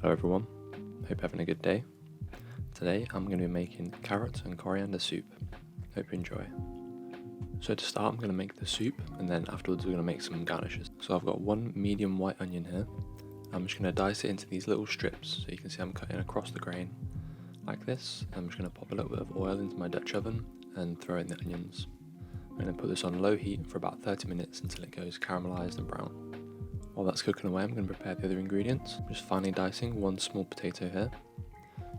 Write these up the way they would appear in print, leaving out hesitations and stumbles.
Hello everyone, hope you're having a good day. Today I'm going to be making carrot and coriander soup. Hope you enjoy. So to start I'm going to make the soup and then afterwards we're going to make some garnishes. So I've got one medium white onion here. I'm just going to dice it into these little strips, so you can see I'm cutting across the grain like this. I'm just going to pop a little bit of oil into my Dutch oven and throw in the onions. I'm going to put this on low heat for about 30 minutes until it goes caramelized and brown. While that's cooking away, I'm going to prepare the other ingredients. I'm just finely dicing one small potato here,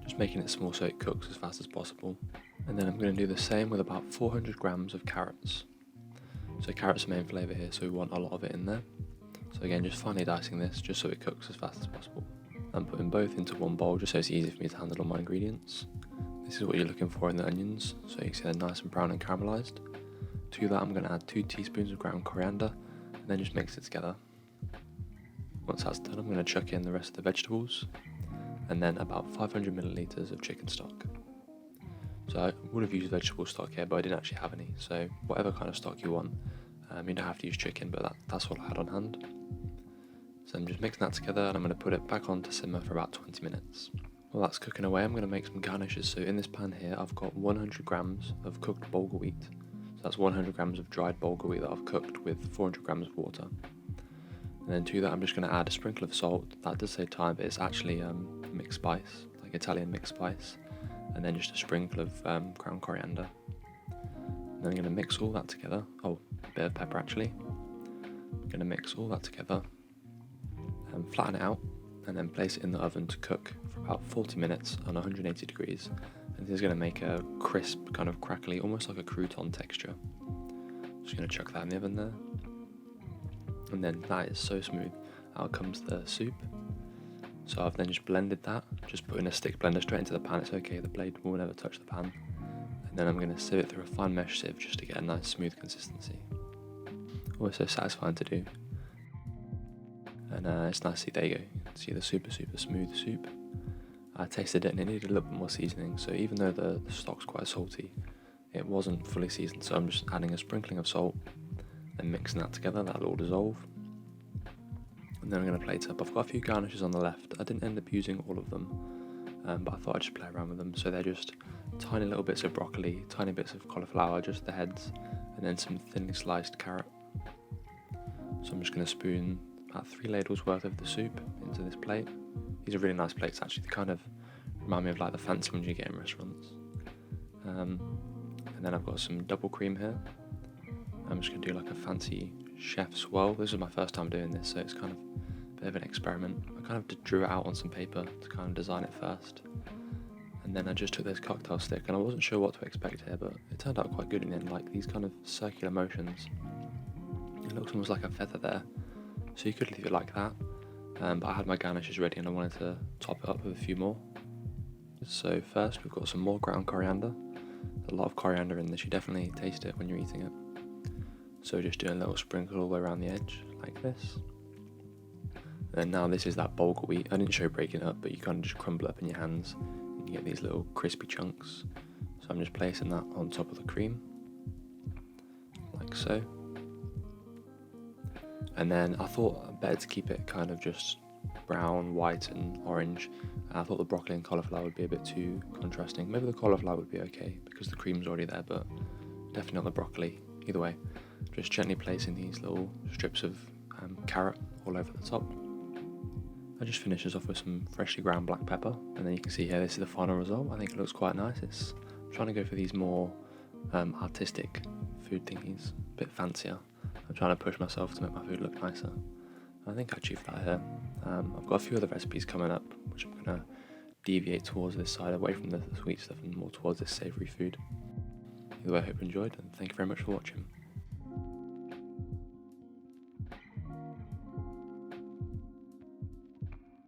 just making it small so it cooks as fast as possible. And then I'm going to do the same with about 400 grams of carrots. So carrots are main flavour here, so we want a lot of it in there. So again, just finely dicing this just so it cooks as fast as possible. I'm putting both into one bowl just so it's easy for me to handle all my ingredients. This is what you're looking for in the onions, so you can see they're nice and brown and caramelised. To that I'm going to add 2 teaspoons of ground coriander and then just mix it together. Once that's done, I'm going to chuck in the rest of the vegetables and then about 500 millilitres of chicken stock. So I would have used vegetable stock here, but I didn't actually have any, so whatever kind of stock you want. You don't have to use chicken, but that's what I had on hand. So I'm just mixing that together and I'm going to put it back on to simmer for about 20 minutes. While that's cooking away, I'm going to make some garnishes. So in this pan here, I've got 100 grams of cooked bulgur wheat. So that's 100 grams of dried bulgur wheat that I've cooked with 400 grams of water. And then to that I'm just going to add a sprinkle of salt. That does say thyme, but it's actually mixed spice, like Italian mixed spice. And then just a sprinkle of ground coriander. And then I'm going to mix all that together. Oh, a bit of pepper actually. I'm going to mix all that together and flatten it out and then place it in the oven to cook for about 40 minutes on 180 degrees. And this is going to make a crisp, kind of crackly, almost like a crouton texture. Just going to chuck that in the oven there. And then that is so smooth. Out comes the soup. So I've then just blended that, just putting a stick blender straight into the pan. It's okay, the blade will never touch the pan. And then I'm going to sieve it through a fine mesh sieve just to get a nice smooth consistency. Always so satisfying to do. And it's nice to see, there you go, you can see the super smooth soup. I tasted it and it needed a little bit more seasoning, so even though the stock's quite salty, it wasn't fully seasoned, so I'm just adding a sprinkling of salt and mixing that together. That'll all dissolve. And then I'm going to plate up. I've got a few garnishes on the left. I didn't end up using all of them, but I thought I'd just play around with them. So they're just tiny little bits of broccoli, tiny bits of cauliflower, just the heads, and then some thinly sliced carrot. So I'm just going to spoon about 3 ladles worth of the soup into this plate. These are really nice plates actually. They kind of remind me of like the fancy ones you get in restaurants. And then I've got some double cream here. I'm just going to do like a fancy chef swirl. This is my first time doing this, so it's kind of a bit of an experiment. I kind of drew it out on some paper to kind of design it first. And then I just took this cocktail stick and I wasn't sure what to expect here, but it turned out quite good in the end, like these kind of circular motions. It looks almost like a feather there, so you could leave it like that. But I had my garnishes ready and I wanted to top it up with a few more. So first we've got some more ground coriander. There's a lot of coriander in this, you definitely taste it when you're eating it. So just doing a little sprinkle all the way around the edge, like this. And now this is that bulgur wheat. I didn't show breaking it up, but you kind of just crumble it up in your hands and you get these little crispy chunks. So I'm just placing that on top of the cream, like so. And then I thought better to keep it kind of just brown, white and orange. I thought the broccoli and cauliflower would be a bit too contrasting. Maybe the cauliflower would be okay because the cream's already there, but definitely not the broccoli. Either way, just gently placing these little strips of carrot all over the top. I just finish this off with some freshly ground black pepper, and then you can see here this is the final result. I think it looks quite nice. I'm trying to go for these more artistic food thingies, a bit fancier. I'm trying to push myself to make my food look nicer. I think I achieved that here. I've got a few other recipes coming up, which I'm going to deviate towards this side, away from the sweet stuff and more towards this savoury food. Either way, I hope you enjoyed, and thank you very much for watching.